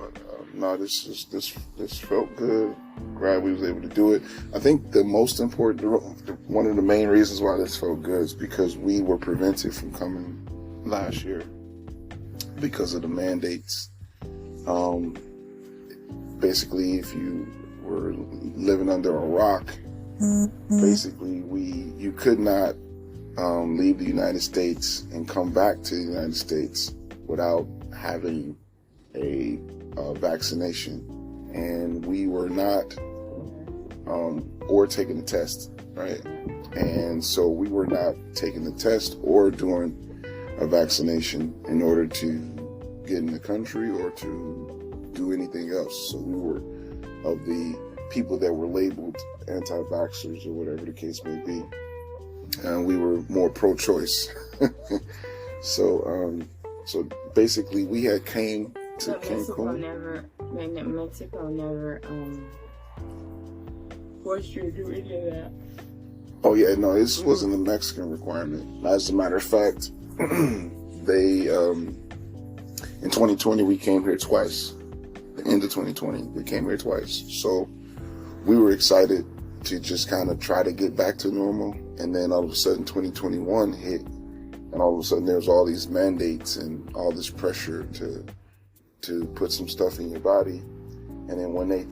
But no, this felt good. Glad we was able to do it. I think the most important, one of the main reasons why this felt good is because we were prevented from coming last year because of the mandates. Basically, if you were living under a rock, basically you could not leave the United States and come back to the United States without having a vaccination, and we were not, or taking the test, right? And so we were not taking the test or doing a vaccination in order to get in the country or to do anything else. So we were of the people that were labeled anti-vaxxers or whatever the case may be. And we were more pro-choice. So basically we had came to Cancun. Mexico never forced you to do any of that. Oh yeah, no, this wasn't a Mexican requirement. As a matter of fact, they in 2020 we came here twice. The end of 2020 we came here twice. So we were excited to just kind of try to get back to normal, and then all of a sudden 2021 hit, and all of a sudden there's all these mandates and all this pressure to put some stuff in your body. And then when they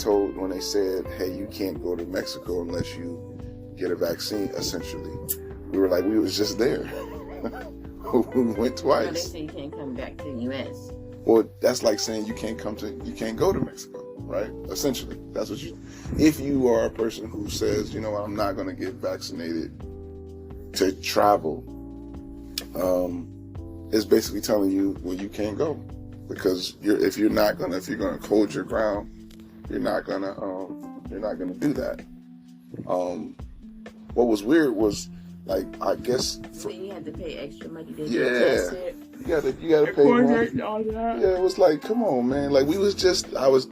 said, hey, you can't go to Mexico unless you get a vaccine, essentially, we were like, we was just there. We went twice. No, they say you can't come back to the U.S. Well, that's like saying you can't go to Mexico, right? Essentially, that's what if you are a person who says, you know what, I'm not going to get vaccinated to travel, it's basically telling you, well, you can't go. Because if you're gonna hold your ground, you're not gonna do that. What was weird was, like, I guess so you had to pay extra money. They yeah, you gotta pay more. Yeah, it was like, come on, man. Like,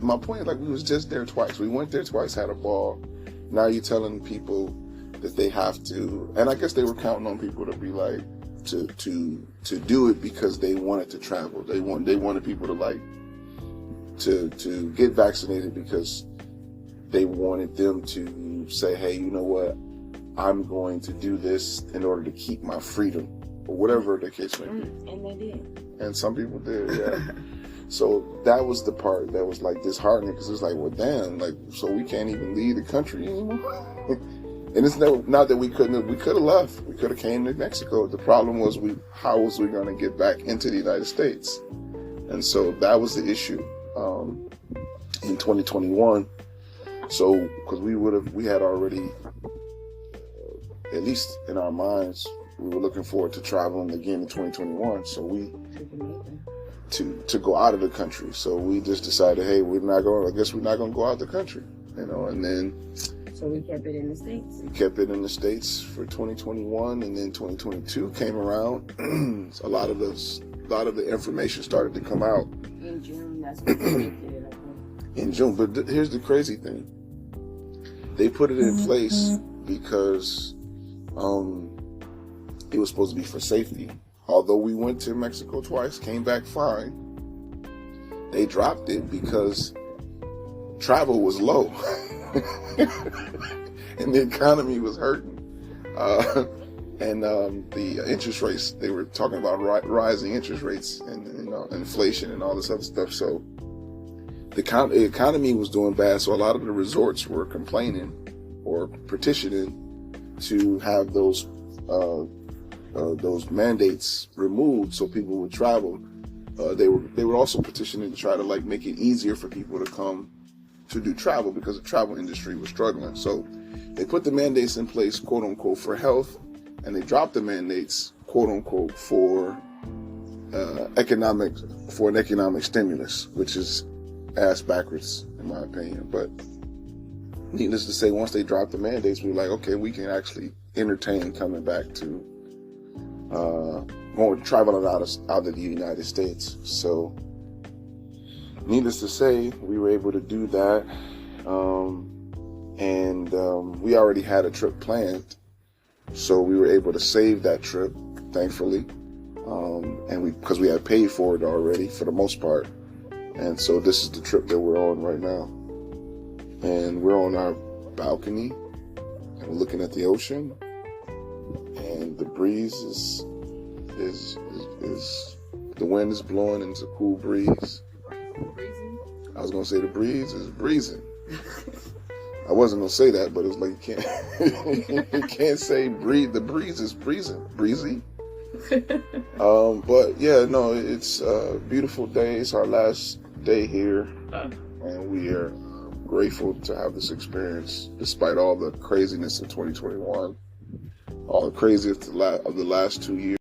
my point, like, we was just there twice. We went there twice, had a ball. Now you're telling people that they have to, and I guess they were counting on people to be like, to do it because they wanted to travel. They wanted people to like to get vaccinated because they wanted them to say, hey, you know what, I'm going to do this in order to keep my freedom, or whatever the case may be. And they did. And some people did, yeah. So that was the part that was like disheartening, because it's like, well, damn, like, so we can't even leave the country anymore. And it's not that we could have left. We could have came to Mexico. The problem was how was we going to get back into the United States? And so that was the issue in 2021. So because we had already, at least in our minds, we were looking forward to traveling again in 2021. So to go out of the country. So we just decided, hey, I guess we're not going to go out of the country, and then. So we kept it in the States? We kept it in the States for 2021, and then 2022 came around. A lot of the information started to come out. In June, that's when they did it, I think. In June, but here's the crazy thing. They put it in place because it was supposed to be for safety. Although we went to Mexico twice, came back fine, they dropped it because travel was low. And the economy was hurting, and the interest rates, they were talking about rising interest rates and inflation and all this other stuff. So the economy was doing bad. So a lot of the resorts were complaining or petitioning to have those mandates removed so people would travel. They were also petitioning to try to like make it easier for people to come to do travel, because the travel industry was struggling. So they put the mandates in place, quote unquote, for health, and they dropped the mandates, quote unquote, for an economic stimulus, which is ass backwards in my opinion. But needless to say, once they dropped the mandates, we were like, okay, we can actually entertain coming back to traveling out of the United States. So needless to say, we were able to do that, and we already had a trip planned, so we were able to save that trip, thankfully, and because we had paid for it already for the most part, And so this is the trip that we're on right now. And we're on our balcony and we're looking at the ocean, and the breeze is the wind is blowing, and it's a cool breeze. I was gonna say the breeze is breezing. I wasn't gonna say that, but it was like you can't you can't say breathe. The breeze is breezy. But yeah, no, it's a beautiful day. It's our last day here, and we are grateful to have this experience, despite all the craziness of 2021, all the craziness of the last 2 years.